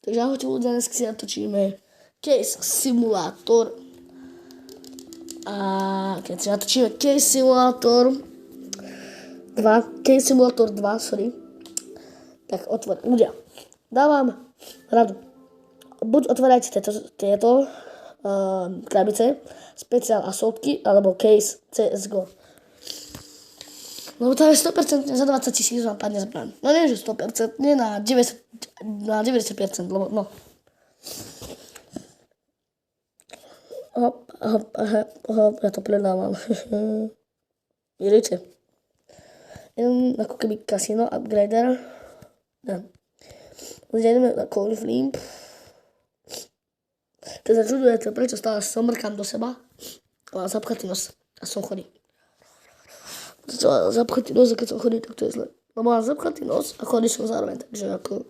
Takže ahojte ľudia, dnes si natočíme Case Simulator. A keď si natočíme Case Simulator 2, tak ľudia, dávam radu. Buď otvárajte tieto krabice, speciál a sopky, alebo Case CSGO. Lebo to je 100% za 20 000 vám padne zbraň. No nie, že 100%, nie na 90%, lebo no. Hop, ja to predávam. Vidíte? Idem ako keby kasino, upgrader. Ja. Ideme na coin flip. Keď sa čudujete, prečo stále somrkám do seba, mám zapchatý nos a som chodý. Zapchatý nos, a keď som chodí, tak to je zle. No mám zapchatý nos a chodí som zároveň, takže ako...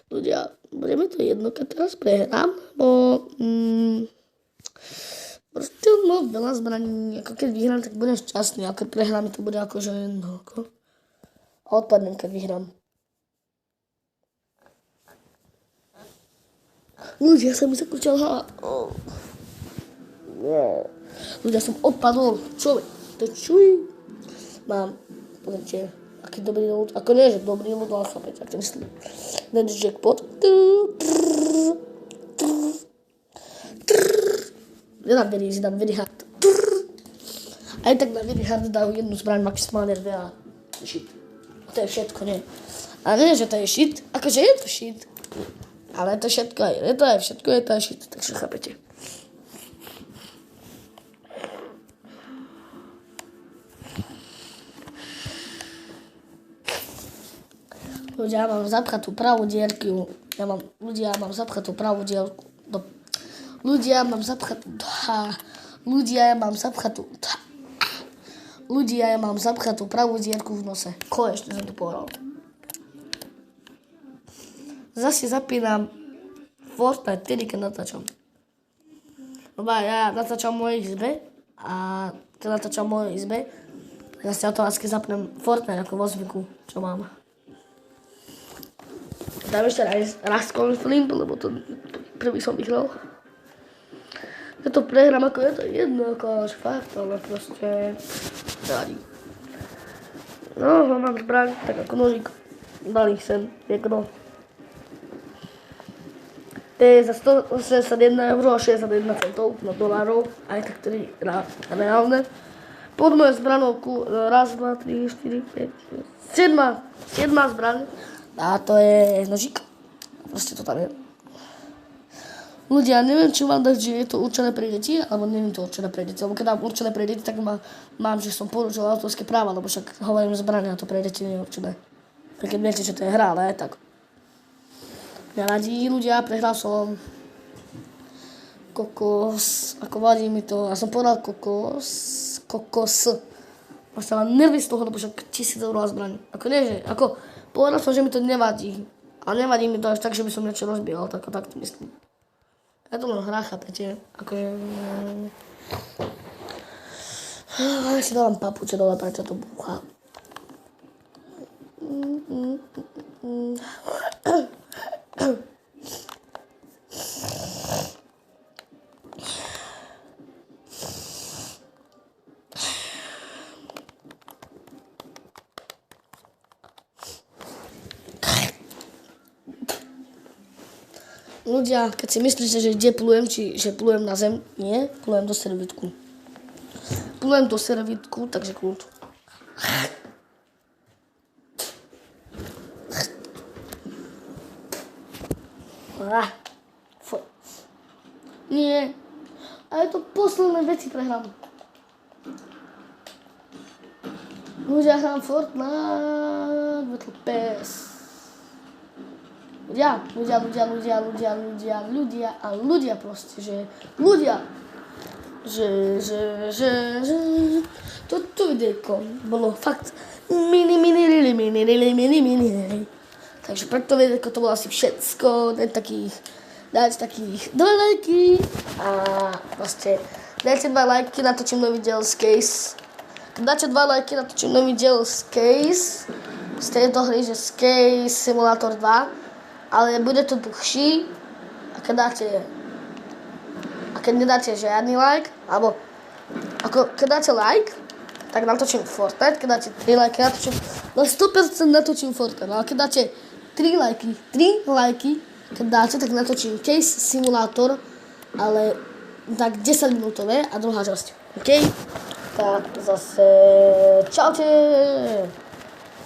Ľudia, bude mi to jedno, keď teraz prehrám, bo... proste no, veľa zbraní, ako keď vyhrám, tak budem šťastný, a keď prehrám, to bude ako, že no, ako... A odpadnem, keď vyhrám. Ľudia, sa mi zakúčal hlava. Ľudia, som odpadol. Človek, to čuj. Mám, pozrite, aký dobrý load. Ako nie, že dobrý load, ale chápete, ak to myslím. Než jackpot. Nedám very easy, dám very hard. Aj tak na very hard dajú jednu zbraň maximálne 2 a shit. A to je všetko, nie. A nie, že to je shit, akože je to shit. Ale to všetko je to je shit, takže chápete. Ľudia, ja mám zapchatú pravú dierku. Ľudia, ja mám zapchatú pravú dierku. Ľudia, ja mám zapchatú pravú dierku v nose. Konečne som to povedal. Zase zapínam Fortnite, tedy keď natáčam. Lebo ja natáčam v mojej izbe a keď natáčam v mojej izbe, ja si automaticky zapnem Fortnite ako vo zvyku, čo mám. Dám ešte raz konflimp, lebo to prvý som vyhral. Ja to prehrám, ako je to jedno, ako až fakt, ale proste nevadí. No, mám zbraň, tak ako nožík. Balík sem, pekno. To je za 181 € a 61 centov na dolárov, aj tak tedy reálne. Pod moje zbranovku, raz, 2, 3, 4, 5, 6, 7 zbraň. A to je nožík. Proste to tam je. Ľudia, neviem, či vám dať, že je to určené pre deti, alebo neviem to určené pre deti. Lebo keď dám určené pre deti, tak mám, že som porušil autorské práva, lebo však hovorím zbrane a to pre deti nie je určené. Keď viete, že to je hra, ale aj tak. Nevadí, ľudia, prehral som kokos, ako vadí mi to, ja som povedal kokos. A sa mám nervy z toho, lebo však 1000 € zbraň. Ako nie, že, ako povedal som, že mi to nevadí. A nevadí mi to až tak, že by som niečo rozbíjal, tak to myslím. Ja to len hra, chápete, akože... Ja si dávam papuče dole, prečo to búcha. Ľudia, keď si myslíte, že kde plujem, či že plujem na zem, nie, plujem do servítku. Takže kľud. Nie, ale to posledné veci prehrám. Ľudia, hrám Fortnite, Battle Pass. Ľudia proste, že ľudia, že toto videjko bolo fakt mini. Takže pre to videjko to bolo asi všetko, dajte takých 2 lajky a proste dajte 2 lajky, natočím nový diel z Case. Keď dáte 2 lajky, natočím nový diel z Case z tejto hry, že Skate Simulator 2, ale bude to dlhší a keď nedáte žiadny like, alebo keď dáte like, tak natočím Fortnite, keď dáte 3 lajky, na 100% natočím Fortnite, ale keď dáte 3 lajky, keď dáte, tak natočím Case Simulator, ale tak 10 minútové a druhá časť. OK? Tak zase čaute!